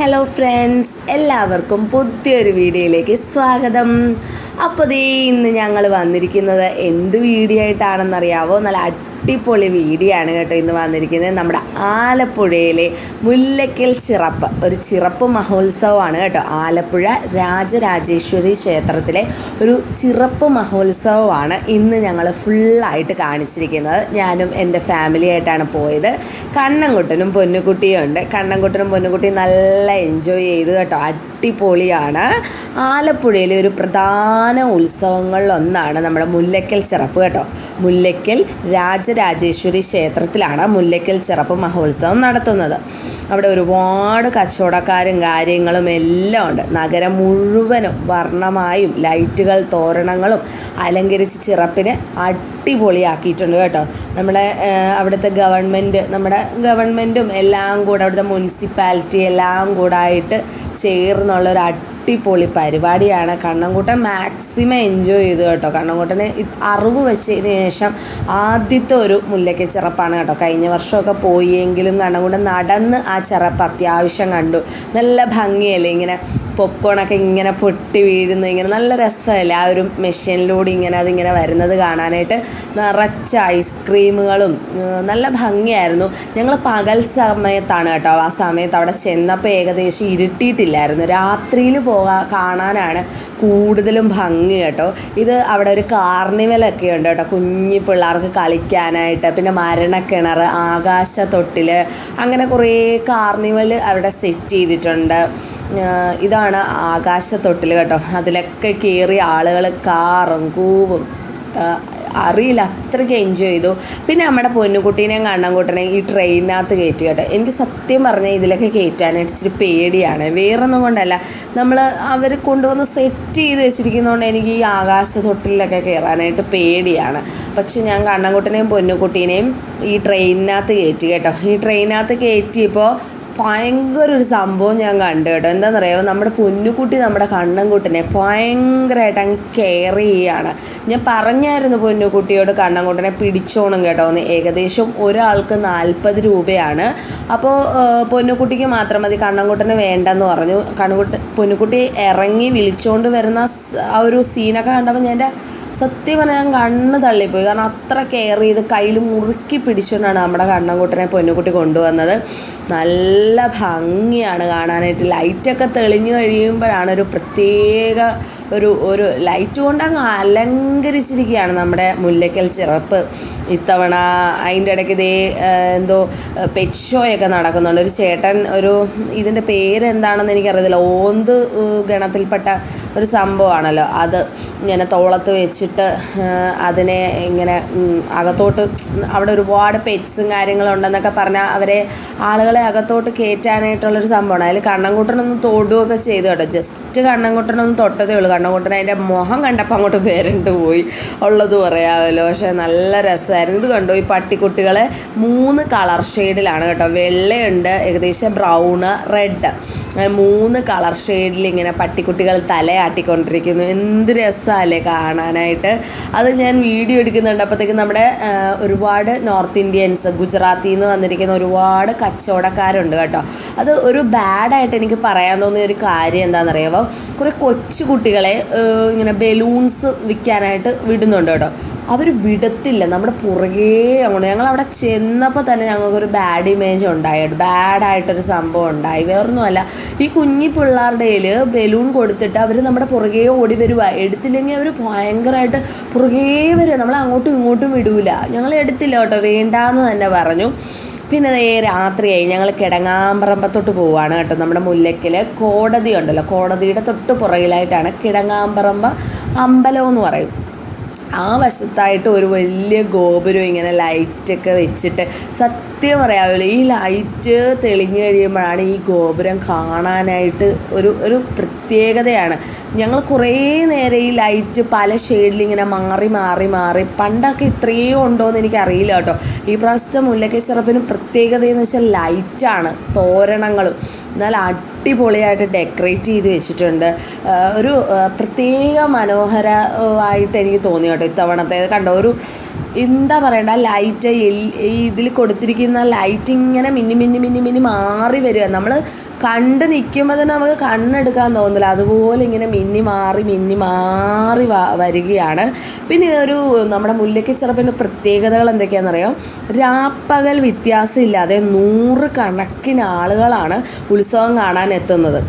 Hello friends, എല്ലാവർക്കും പുതിയൊരു വീഡിയോയിലേക്ക് സ്വാഗതം. അപ്പോൾ ഇന്ന് ഞങ്ങൾ വന്നിരിക്കുന്നത് എന്ത് വീഡിയോ ആയിട്ടാണെന്നറിയാവോ? നല്ല അടിപൊളി വീഡിയോ ആണ് കേട്ടോ ഇന്ന് വന്നിരിക്കുന്നത്. നമ്മുടെ ആലപ്പുഴയിലെ മുല്ലയ്ക്കൽ ചിറപ്പ്, ഒരു ചിറപ്പ് മഹോത്സവമാണ് കേട്ടോ. ആലപ്പുഴ രാജരാജേശ്വരി ക്ഷേത്രത്തിലെ ഒരു ചിറപ്പ് മഹോത്സവമാണ് ഇന്ന് ഞങ്ങൾ ഫുള്ളായിട്ട് കാണിച്ചിരിക്കുന്നത്. ഞാനും എൻ്റെ ഫാമിലിയായിട്ടാണ് പോയത്. കണ്ണൻകുട്ടനും പൊന്നുകുട്ടിയും ഉണ്ട്. കണ്ണൻകുട്ടനും പൊന്നുകുട്ടിയും നല്ല എൻജോയ് ചെയ്തു കേട്ടോ. അടിപൊളിയാണ്. ആലപ്പുഴയിലെ ഒരു പ്രധാന ഉത്സവങ്ങളിലൊന്നാണ് നമ്മുടെ മുല്ലയ്ക്കൽ ചിറപ്പ് കേട്ടോ. മുല്ലയ്ക്കൽ രാജരാജേശ്വരി ക്ഷേത്രത്തിലാണ് മുല്ലയ്ക്കൽ ചിറപ്പ് മഹോത്സവം നടത്തുന്നത്. അവിടെ ഒരുപാട് കച്ചവടക്കാരും കാര്യങ്ങളും എല്ലാം ഉണ്ട്. നഗരം മുഴുവനും വർണ്ണമായും ലൈറ്റുകൾ തോരണങ്ങളും അലങ്കരിച്ച് ചിറപ്പിനെ അടിപൊളിയാക്കിയിട്ടുണ്ട് കേട്ടോ. നമ്മുടെ അവിടുത്തെ നമ്മുടെ ഗവൺമെൻറ്റും എല്ലാം കൂടെ, അവിടുത്തെ മുനിസിപ്പാലിറ്റി എല്ലാം കൂടെ ആയിട്ട് ചേർന്നുള്ളൊരു അടിപൊളി പരിപാടിയാണ്. കണ്ണൻകുട്ടൻ മാക്സിമം എൻജോയ് ചെയ്തു കേട്ടോ. കണ്ണൻകുട്ടന് അറിവ് വെച്ചതിന് ശേഷം ആദ്യത്തെ ഒരു മുല്ലയ്ക്കൽ ചിറപ്പാണ് കേട്ടോ. കഴിഞ്ഞ വർഷമൊക്കെ പോയെങ്കിലും കണ്ണൻകുട്ടൻ നടന്ന് ആ ചിറപ്പ് അത്യാവശ്യം കണ്ടു. നല്ല ഭംഗിയല്ലേ, ഇങ്ങനെ പോപ്കോണൊക്കെ ഇങ്ങനെ പൊട്ടി വീഴുന്നത്, ഇങ്ങനെ നല്ല രസമല്ലേ ആ ഒരു മെഷീനിലൂടെ ഇങ്ങനെ അതിങ്ങനെ വരുന്നത് കാണാനായിട്ട്. നിറച്ച ഐസ്ക്രീമുകളും നല്ല ഭംഗിയായിരുന്നു. ഞങ്ങൾ പകൽ സമയത്താണ് കേട്ടോ ആ സമയത്ത് അവിടെ ചെന്നപ്പോൾ ഏകദേശം ഇരുട്ടിയിട്ടില്ലായിരുന്നു. രാത്രിയിൽ കാണാനാണ് കൂടുതലും ഭംഗി കേട്ടോ. ഇത് അവിടെ ഒരു കാർണിവലൊക്കെ ഉണ്ട് കേട്ടോ, കുഞ്ഞു പിള്ളേർക്ക് കളിക്കാനായിട്ട്. പിന്നെ മരണക്കിണർ, ആകാശത്തൊട്ടിൽ, അങ്ങനെ കുറേ കാർണിവൽ അവിടെ സെറ്റ് ചെയ്തിട്ടുണ്ട്. ഇതാണ് ആകാശത്തൊട്ടിൽ കേട്ടോ. അതിലൊക്കെ കയറി ആളുകൾ കാറും കൂവും അറിയില്ല, അത്രയ്ക്ക് എൻജോയ് ചെയ്തു. പിന്നെ നമ്മുടെ പൊന്നുകുട്ടീനെയും കണ്ണൻകുട്ടനെയും ഈ ട്രെയിനിനകത്ത് കയറ്റി കേട്ടോ. എനിക്ക് സത്യം പറഞ്ഞാൽ ഇതിലൊക്കെ കയറ്റാനായിട്ട് ഇച്ചിരി പേടിയാണ്. വേറൊന്നും കൊണ്ടല്ല, അവർ കൊണ്ടുവന്ന് സെറ്റ് ചെയ്ത് വെച്ചിരിക്കുന്നതുകൊണ്ട് എനിക്ക് ഈ ആകാശത്തൊട്ടിലൊക്കെ കയറാനായിട്ട് പേടിയാണ്. പക്ഷെ ഞാൻ കണ്ണൻകുട്ടനെയും പൊന്നുകുട്ടീനെയും ഈ ട്രെയിനിനകത്ത് കയറ്റി കേട്ടോ. ഈ ട്രെയിനിനകത്ത് കയറ്റിയപ്പോൾ ഭയങ്കര ഒരു സംഭവം ഞാൻ കണ്ടു കേട്ടോ. എന്താണെന്നറിയാമോ, നമ്മുടെ പൊന്നുകുട്ടി നമ്മുടെ കണ്ണൻകുട്ടനെ ഭയങ്കരമായിട്ട് അങ്ങ് കെയർ ചെയ്യുകയാണ്. ഞാൻ പറഞ്ഞായിരുന്നു പൊന്നുകുട്ടിയോട് കണ്ണൻകുട്ടനെ പിടിച്ചോണം കേട്ടോ എന്ന്. ഏകദേശം ഒരാൾക്ക് 40 രൂപയാണ്. അപ്പോൾ പൊന്നുകുട്ടിക്ക് മാത്രം മതി, കണ്ണൻകുട്ടന് വേണ്ടെന്ന് പറഞ്ഞു. പൊന്നുകുട്ടി ഇറങ്ങി വിളിച്ചുകൊണ്ട് വരുന്ന ആ ഒരു സീനൊക്കെ കണ്ടപ്പോൾ ഞാൻ സത്യം പറഞ്ഞാൽ ഞാൻ കണ്ണ് തള്ളിപ്പോയി. കാരണം അത്ര കെയർ ചെയ്ത് കയ്യിൽ മുറുക്കി പിടിച്ചുകൊണ്ടാണ് നമ്മുടെ കണ്ണൻകുട്ടനെ പൊന്നുകുട്ടി കൊണ്ടുവന്നത്. നല്ല ഭംഗിയാണ് കാണാനായിട്ട്. ലൈറ്റൊക്കെ തെളിഞ്ഞു കഴിയുമ്പോഴാണ് ഒരു പ്രത്യേക ഒരു ലൈറ്റ് കൊണ്ട് അങ്ങ് അലങ്കരിച്ചിരിക്കുകയാണ് നമ്മുടെ മുല്ലയ്ക്കൽ ചിറപ്പ്. ഇത്തവണ അതിൻ്റെ ഇടയ്ക്ക് എന്തോ പെറ്റ് ഷോയൊക്കെ നടക്കുന്നുണ്ട്. ഒരു ചേട്ടൻ, ഇതിൻ്റെ പേരെന്താണെന്ന് എനിക്കറിയത്തില്ല, ഓന്ത് ഗണത്തിൽപ്പെട്ട ഒരു സംഭവമാണല്ലോ. അത് ഇങ്ങനെ തോളത്ത് വെച്ചിട്ട് അതിനെ ഇങ്ങനെ അകത്തോട്ട്, അവിടെ ഒരുപാട് പെറ്റ്സും കാര്യങ്ങളും ഉണ്ടെന്നൊക്കെ പറഞ്ഞാൽ ആളുകളെ അകത്തോട്ട് കയറ്റാനായിട്ടുള്ളൊരു സംഭവമാണ്. അതിൽ കണ്ണൻകുട്ടനൊന്ന് തൊടുകയൊക്കെ ചെയ്തു കേട്ടോ. ജസ്റ്റ് കണ്ണൻകുട്ടനൊന്ന് തൊട്ടതേ ഉള്ളൂ. കണ്ണൻകുട്ടൻ അതിൻ്റെ മുഖം കണ്ടപ്പോൾ അങ്ങോട്ട് വരണ്ട് പോയി ഉള്ളത് പറയാമല്ലോ. പക്ഷേ നല്ല രസമായിരുന്നു. ഇത് കണ്ടോ, ഈ പട്ടിക്കുട്ടികളെ 3 കളർ ഷെയ്ഡിലാണ് കേട്ടോ. വെള്ളയുണ്ട്, ഏകദേശം ബ്രൗണ്, റെഡ്, 3 കളർ ഷെയ്ഡിൽ ഇങ്ങനെ പട്ടിക്കുട്ടികൾ തലയാട്ടിക്കൊണ്ടിരിക്കുന്നു. എന്ത് രസമല്ലേ കാണാനായിട്ട്. അത് ഞാൻ വീഡിയോ എടുക്കുന്നുണ്ട്. അപ്പോഴത്തേക്കും നമ്മുടെ ഒരുപാട് നോർത്ത് ഇന്ത്യൻസ്, ഗുജറാത്തിൽ നിന്ന് വന്നിരിക്കുന്ന ഒരുപാട് കച്ചവടക്കാരുണ്ട് കേട്ടോ. അത് ഒരു ബാഡായിട്ട് എനിക്ക് പറയാൻ തോന്നിയ ഒരു കാര്യം എന്താണെന്നറിയാമോ, കുറേ കൊച്ചു കുട്ടികളെ ഇങ്ങനെ ബലൂൺസ് വിൽക്കാനായിട്ട് വിടുന്നുണ്ട് കേട്ടോ. അവർ വിടത്തില്ല, നമ്മുടെ പുറകേ അങ്ങോട്ട്. ഞങ്ങളവിടെ ചെന്നപ്പോൾ തന്നെ ഞങ്ങൾക്കൊരു ബാഡ് ഇമേജ് ഉണ്ടായി, ബാഡായിട്ടൊരു സംഭവം ഉണ്ടായി. വേറൊന്നുമല്ല, ഈ കുഞ്ഞി പിള്ളേരുടെ കയ്യിൽ ബലൂൺ കൊടുത്തിട്ട് അവർ നമ്മുടെ പുറകേ ഓടി വരുക. എടുത്തില്ലെങ്കിൽ അവർ ഭയങ്കരമായിട്ട് പുറകേ വരിക, നമ്മളെ അങ്ങോട്ടും ഇങ്ങോട്ടും വിടൂല. ഞങ്ങൾ എടുത്തില്ല കേട്ടോ, വേണ്ടാന്ന് തന്നെ പറഞ്ഞു. പിന്നെ രാത്രിയായി, ഞങ്ങൾ കിടങ്ങാമ്പറമ്പത്തോട്ട് പോവുകയാണ് കേട്ടോ. നമ്മുടെ മുല്ലയ്ക്കൽ കോടതി ഉണ്ടല്ലോ, കോടതിയുടെ തൊട്ട് പുറകിലായിട്ടാണ് കിടങ്ങാമ്പറമ്പ് അമ്പലം എന്ന് പറയും. ആ വശത്തായിട്ട് ഒരു വലിയ ഗോപുരം ഇങ്ങനെ ലൈറ്റൊക്കെ വെച്ചിട്ട്, സത്യം പറയാമല്ലോ, ഈ ലൈറ്റ് തെളിഞ്ഞു കഴിയുമ്പോഴാണ് ഈ ഗോപുരം കാണാനായിട്ട് ഒരു പ്രത്യേകതയാണ്. ഞങ്ങൾ കുറേ നേരം ഈ ലൈറ്റ് പല ഷെയ്ഡിലിങ്ങനെ മാറി പണ്ടൊക്കെ ഇത്രയും ഉണ്ടോയെന്ന് എനിക്കറിയില്ല കേട്ടോ. ഈ പ്രാവശ്യത്തെ മുല്ലയ്ക്കൽ ചിറപ്പിന് പ്രത്യേകതയെന്ന് വെച്ചാൽ ലൈറ്റാണ്, തോരണങ്ങളും നല്ല അടിപൊളിയായിട്ട് ഡെക്കറേറ്റ് ചെയ്ത് വെച്ചിട്ടുണ്ട്. ഒരു പ്രത്യേക മനോഹരമായിട്ട് എനിക്ക് തോന്നി കേട്ടോ ഇത്തവണത്തെ. കണ്ടോ, എന്താ പറയണ്ട, ലൈറ്റ് ഇതിൽ കൊടുത്തിരിക്കുന്ന ലൈറ്റ് ഇങ്ങനെ മിന്നി മാറി വരിക. നമ്മൾ കണ്ട് നിൽക്കുമ്പോൾ തന്നെ നമുക്ക് കണ്ണെടുക്കാൻ തോന്നില്ല, അതുപോലെ ഇങ്ങനെ മിന്നി മാറി വരികയാണ്. പിന്നെ നമ്മുടെ മുല്ലയ്ക്കച്ചെറപ്പിൻ്റെ പ്രത്യേകതകൾ എന്തൊക്കെയാണെന്നറിയാം? രാപ്പകൽ വ്യത്യാസമില്ലാതെ 100 കണക്കിന് ആളുകളാണ് ഉത്സവം കാണാൻ എത്തുന്നത്.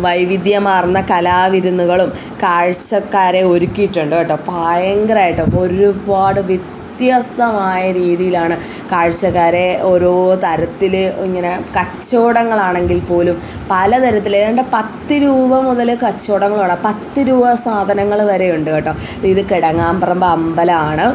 വൈവിധ്യമാർന്ന കലാവിരുന്നുകളും കാഴ്ചക്കാരെ ഒരുക്കിയിട്ടുണ്ട് കേട്ടോ. ഭയങ്കരമായിട്ട് ഒരുപാട് വ്യത്യസ്തമായ രീതിയിലാണ് കാഴ്ചക്കാരെ ഓരോ തരത്തിൽ ഇങ്ങനെ കച്ചവടങ്ങളാണെങ്കിൽ പോലും പലതരത്തിൽ ഏതാണ്ട് 10 രൂപ മുതൽ കച്ചവടങ്ങളാണ്, 10 രൂപ സാധനങ്ങൾ വരെ ഉണ്ട് കേട്ടോ. ഇത് കിടങ്ങാമ്പറമ്പ് അമ്പലമാണ്.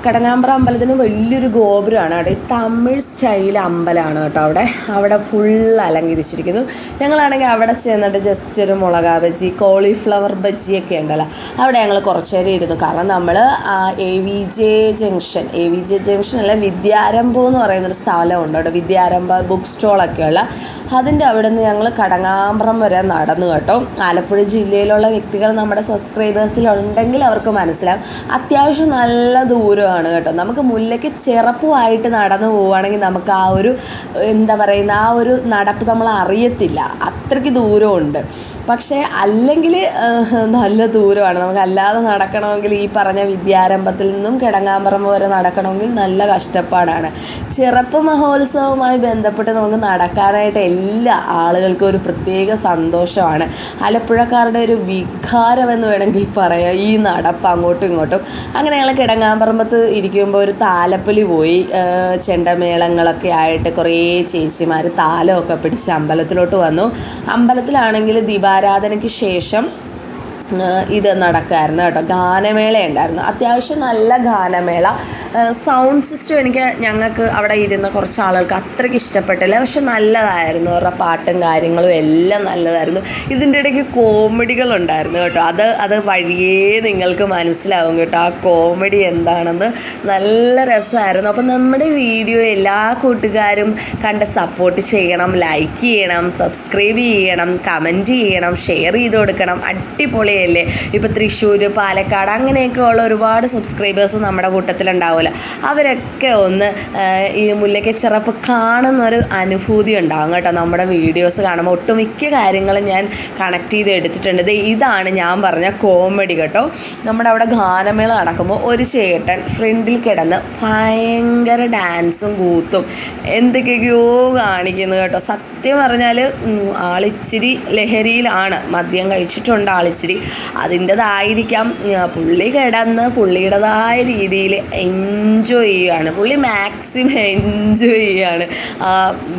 കിടങ്ങാമ്പറമ്പ് അമ്പലത്തിന് വലിയൊരു ഗോപുരമാണ് കേട്ടോ. ഈ തമിഴ് സ്റ്റൈൽ അമ്പലമാണ് കേട്ടോ. അവിടെ ഫുൾ അലങ്കരിച്ചിരിക്കുന്നു. ഞങ്ങളാണെങ്കിൽ അവിടെ ചെന്നിട്ട് ജസ്റ്റ് ഒരു മുളകാ ബജി, കോളിഫ്ലവർ ബജിയൊക്കെ ഉണ്ടല്ലോ, അവിടെ ഞങ്ങൾ കുറച്ച് നേരം ഇരുന്നു. കാരണം നമ്മൾ AVJ ജംഗ്ഷൻ അല്ല, വിദ്യാരംഭം എന്ന് പറയുന്നൊരു സ്ഥലമുണ്ട് അവിടെ, വിദ്യാരംഭ ബുക്ക് സ്റ്റോളൊക്കെയുള്ള, അതിൻ്റെ അവിടെ നിന്ന് ഞങ്ങൾ കടങ്ങാമ്പ്രം വരെ നടന്നു കേട്ടോ. ആലപ്പുഴ ജില്ലയിലുള്ള വ്യക്തികൾ നമ്മുടെ സബ്സ്ക്രൈബേഴ്സിലുണ്ടെങ്കിൽ അവർക്ക് മനസ്സിലാവും, അത്യാവശ്യം നല്ല ദൂരമാണ് കേട്ടോ. നമുക്ക് മുല്ലയ്ക്ക് ചെറുപ്പമായിട്ട് നടന്നു പോവുകയാണെങ്കിൽ നമുക്ക് ആ ഒരു എന്താ പറയുന്ന ആ ഒരു നടപ്പ് നമ്മൾ അറിയത്തില്ല, അത്രയ്ക്ക് ദൂരമുണ്ട്. പക്ഷേ അല്ലെങ്കിൽ നല്ല ദൂരമാണ്. നമുക്ക് അല്ലാതെ നടക്കണമെങ്കിൽ ഈ പറഞ്ഞ വിദ്യാരംഭത്തിൽ നിന്നും കിടങ്ങാമ്പറമ്പ് വരെ നടക്കണമെങ്കിൽ നല്ല കഷ്ടപ്പാടാണ്. ചെറുപ്പ് മഹോത്സവവുമായി ബന്ധപ്പെട്ട് നമുക്ക് നടക്കാനായിട്ട് എല്ലാ ആളുകൾക്കും ഒരു പ്രത്യേക സന്തോഷമാണ്. ആലപ്പുഴക്കാരുടെ ഒരു വികാരമെന്ന് വേണമെങ്കിൽ പറയാം ഈ നടപ്പ് അങ്ങോട്ടും ഇങ്ങോട്ടും. അങ്ങനെ ഞങ്ങൾ കിടങ്ങാമ്പറമ്പത്ത് ഇരിക്കുമ്പോൾ ഒരു താലപ്പൊലി പോയി. ചെണ്ടമേളങ്ങളൊക്കെ ആയിട്ട് കുറേ ചേച്ചിമാർ താലമൊക്കെ പിടിച്ച് അമ്പലത്തിലോട്ട് വന്നു. അമ്പലത്തിലാണെങ്കിൽ ദീപാരാധനയ്ക്ക് ശേഷം ഇത് നടക്കുമായിരുന്നു കേട്ടോ. ഗാനമേള ഉണ്ടായിരുന്നു, അത്യാവശ്യം നല്ല ഗാനമേള. സൗണ്ട് സിസ്റ്റം ഞങ്ങൾക്ക് അവിടെ ഇരുന്ന കുറച്ച് ആളുകൾക്ക് അത്രയ്ക്ക് ഇഷ്ടപ്പെട്ടില്ല, പക്ഷെ നല്ലതായിരുന്നു. അവരുടെ പാട്ടും കാര്യങ്ങളും എല്ലാം നല്ലതായിരുന്നു. ഇതിൻ്റെ ഇടയ്ക്ക് കോമഡികളുണ്ടായിരുന്നു കേട്ടോ. അത് വഴിയേ നിങ്ങൾക്ക് മനസ്സിലാവും കേട്ടോ ആ കോമഡി എന്താണെന്ന്. നല്ല രസമായിരുന്നു. അപ്പം നമ്മുടെ വീഡിയോ എല്ലാ കൂട്ടുകാരും കണ്ട് സപ്പോർട്ട് ചെയ്യണം, ലൈക്ക് ചെയ്യണം, സബ്സ്ക്രൈബ് ചെയ്യണം, കമൻറ്റ് ചെയ്യണം, ഷെയർ ചെയ്ത് കൊടുക്കണം. അടിപൊളി ല്ലേ. ഇപ്പോൾ തൃശ്ശൂർ, പാലക്കാട് അങ്ങനെയൊക്കെ ഉള്ള ഒരുപാട് സബ്സ്ക്രൈബേഴ്സ് നമ്മുടെ കൂട്ടത്തിലുണ്ടാവുമല്ലോ. അവരൊക്കെ ഒന്ന് ഈ മുല്ലയ്ക്കച്ചെറപ്പ് കാണുന്നൊരു അനുഭൂതി ഉണ്ടാകും കേട്ടോ. നമ്മുടെ വീഡിയോസ് കാണുമ്പോൾ ഒട്ടുമിക്ക കാര്യങ്ങളും ഞാൻ കണക്ട് ചെയ്ത് എടുത്തിട്ടുണ്ട്. ഇതാണ് ഞാൻ പറഞ്ഞ കോമഡി കേട്ടോ. നമ്മുടെ അവിടെ ഗാനമേള നടക്കുമ്പോൾ ഒരു ചേട്ടൻ ഫ്രണ്ടിൽ കിടന്ന് ഭയങ്കര ഡാൻസും കൂത്തും എന്തൊക്കെയൊക്കെയോ കാണിക്കുന്നു കേട്ടോ. സത്യം പറഞ്ഞാൽ ആളിച്ചിരി ലഹരിയിലാണ്, മദ്യം കഴിച്ചിട്ടുണ്ട് ആളിച്ചിരി. അതിൻ്റെതായിരിക്കാം പുള്ളി കിടന്ന് പുള്ളിയുടേതായ രീതിയിൽ എൻജോയ് ചെയ്യുകയാണ്. പുള്ളി മാക്സിമം എൻജോയ് ചെയ്യുകയാണ് ആ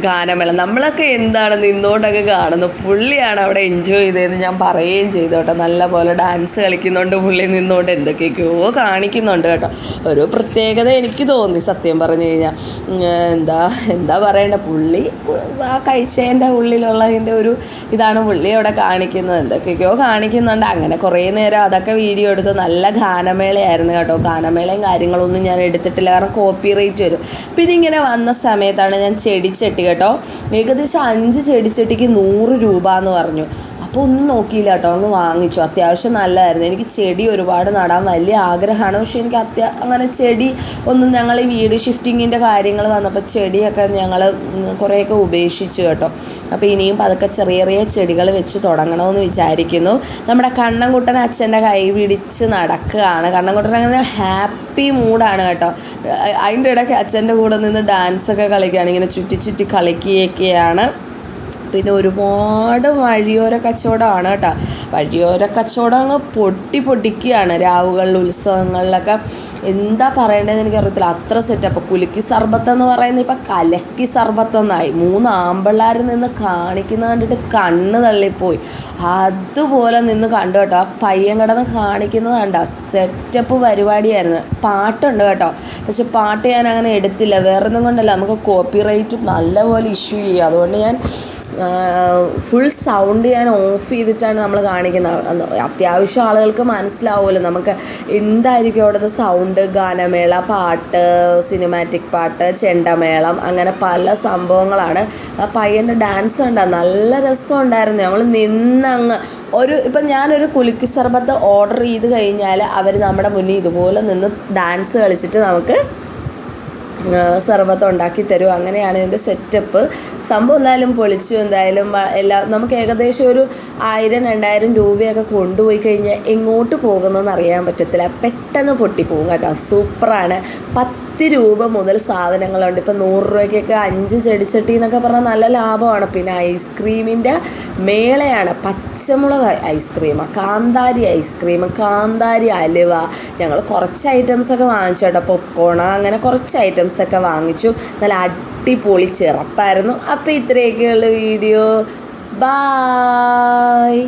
ഗാനമേള. നമ്മളൊക്കെ എന്താണ് നിന്നുകൊണ്ടൊക്കെ കാണുന്നു, പുള്ളിയാണ് അവിടെ എൻജോയ് ചെയ്തതെന്ന് ഞാൻ പറയുകയും ചെയ്തു കേട്ടോ. നല്ല പോലെ ഡാൻസ് കളിക്കുന്നുണ്ട് പുള്ളി, നിന്നുകൊണ്ട് എന്തൊക്കെയൊക്കെയോ കാണിക്കുന്നുണ്ട് കേട്ടോ. ഒരു പ്രത്യേകത എനിക്ക് തോന്നി സത്യം പറഞ്ഞു കഴിഞ്ഞാൽ. എന്താ പറയണ്ട, പുള്ളി ആ കഴിച്ചതിൻ്റെ ഉള്ളിലുള്ളതിൻ്റെ ഒരു ഇതാണ് പുള്ളി അവിടെ കാണിക്കുന്നത്, എന്തൊക്കെയൊക്കെയോ കാണിക്കുന്നുണ്ട്. അങ്ങനെ കുറേ നേരം അതൊക്കെ വീഡിയോ എടുത്തു. നല്ല ഗാനമേളയായിരുന്നു കേട്ടോ. ഗാനമേളയും കാര്യങ്ങളൊന്നും ഞാൻ എടുത്തിട്ടില്ല, കാരണം കോപ്പി റേറ്റ് വരും. പിന്നെ ഇങ്ങനെ വന്ന സമയത്താണ് ഞാൻ ചെടിച്ചട്ടി കേട്ടോ, ഏകദേശം 5 ചെടിച്ചട്ടിക്ക് 100 രൂപ എന്ന് പറഞ്ഞു. അപ്പോൾ ഒന്നും നോക്കിയില്ല കേട്ടോ, അങ്ങ് വാങ്ങിച്ചു. അത്യാവശ്യം നല്ലതായിരുന്നു. എനിക്ക് ചെടി ഒരുപാട് നടാൻ വലിയ ആഗ്രഹമാണ്, പക്ഷേ എനിക്ക് അങ്ങനെ ചെടി ഒന്നും, ഞങ്ങൾ ഈ വീട് ഷിഫ്റ്റിങ്ങിൻ്റെ കാര്യങ്ങൾ വന്നപ്പോൾ ചെടിയൊക്കെ ഞങ്ങൾ കുറേയൊക്കെ ഉപേക്ഷിച്ചു കേട്ടോ. അപ്പോൾ ഇനിയും പതുക്കെ ചെറിയ ചെടികൾ വെച്ച് തുടങ്ങണമെന്ന് വിചാരിക്കുന്നു. നമ്മുടെ കണ്ണൻകുട്ടൻ അച്ഛൻ്റെ കൈ പിടിച്ച് നടക്കുകയാണ്. കണ്ണൻകുട്ടൻ അങ്ങനെ ഹാപ്പി മൂഡാണ് കേട്ടോ. അതിൻ്റെ ഇടയ്ക്ക് അച്ഛൻ്റെ കൂടെ നിന്ന് ഡാൻസൊക്കെ കളിക്കുകയാണ്, ഇങ്ങനെ ചുറ്റി കളിക്കുകയൊക്കെയാണ്. പിന്നെ ഒരുപാട് വഴിയോര കച്ചവടമാണ് കേട്ടോ. വഴിയോര കച്ചവടം അങ്ങ് പൊട്ടിക്കുകയാണ് രാവുകളിൽ, ഉത്സവങ്ങളിലൊക്കെ. എന്താ പറയേണ്ടതെന്ന് എനിക്കറിയത്തില്ല, അത്ര സെറ്റപ്പ്. കുലുക്കി സർബത്തെന്ന് പറയുന്നത് ഇപ്പം കലക്കി സർബത്തെന്നായി. 3 ആമ്പിള്ളേർ നിന്ന് കാണിക്കുന്നത് കണ്ടിട്ട് കണ്ണ് തള്ളിപ്പോയി. അതുപോലെ നിന്ന് കണ്ടു കേട്ടോ. ആ പയ്യൻ കിടന്ന് കാണിക്കുന്നത് കണ്ടോ, സെറ്റപ്പ് പരിപാടിയായിരുന്നു. പാട്ടുണ്ട് കേട്ടോ, പക്ഷെ പാട്ട് ഞാൻ അങ്ങനെ എടുത്തില്ല. വേറൊന്നും കൊണ്ടല്ല, നമുക്ക് കോപ്പി റൈറ്റ് നല്ലപോലെ ഇഷ്യൂ ചെയ്യും. അതുകൊണ്ട് ഞാൻ ഫുൾ സൗണ്ട് ഞാൻ ഓഫ് ചെയ്തിട്ടാണ് നമ്മൾ കാണിക്കുന്നത്. അത്യാവശ്യം ആളുകൾക്ക് മനസ്സിലാവുമല്ലോ നമുക്ക് എന്തായിരിക്കും അവിടുത്തെ സൗണ്ട്. ഗാനമേള, പാട്ട്, സിനിമാറ്റിക് പാട്ട്, ചെണ്ടമേളം, അങ്ങനെ പല സംഭവങ്ങളാണ്. ആ പയ്യൻ്റെ ഡാൻസ് കണ്ടാൽ നല്ല രസമുണ്ടായിരുന്നു. ഞങ്ങൾ നിന്നങ്ങ് ഇപ്പം ഞാനൊരു കുലുക്കി സർബത്ത് ഓർഡർ ചെയ്ത് കഴിഞ്ഞാൽ അവർ നമ്മുടെ മുന്നിൽ ഇതുപോലെ നിന്ന് ഡാൻസ് കളിച്ചിട്ട് നമുക്ക് സർബത്ത് ഉണ്ടാക്കി തരും. അങ്ങനെയാണ് ഇതിൻ്റെ സെറ്റപ്പ്. സംഭവം എന്തായാലും പൊളിച്ചു. എന്തായാലും എല്ലാം നമുക്ക് ഏകദേശം ഒരു 1000-2000 രൂപയൊക്കെ കൊണ്ടുപോയി കഴിഞ്ഞാൽ എങ്ങോട്ട് പോകുന്നതെന്ന് അറിയാൻ പറ്റത്തില്ല. പെട്ടെന്ന് പൊട്ടിപ്പോകും കേട്ടോ. സൂപ്പറാണ്. 10 രൂപ മുതൽ സാധനങ്ങളുണ്ട്. ഇപ്പം 100 രൂപയ്ക്കൊക്കെ 5 ചെടിച്ചട്ടി എന്നൊക്കെ പറഞ്ഞാൽ നല്ല ലാഭമാണ്. പിന്നെ ഐസ്ക്രീമിൻ്റെ മേളയാണ്. പച്ചമുളക് ഐസ്ക്രീം, കാന്താരി ഐസ്ക്രീം, കാന്താരി അലുവ. ഞങ്ങൾ കുറച്ച് ഐറ്റംസൊക്കെ വാങ്ങിച്ചു കേട്ടോ. പോപ്കോൺ, അങ്ങനെ കുറച്ച് ഐറ്റംസൊക്കെ വാങ്ങിച്ചു. നല്ല അടിപൊളി ചെറുപ്പായിരുന്നു. അപ്പോൾ ഇത്രയൊക്കെയുള്ള വീഡിയോ. ബായ്.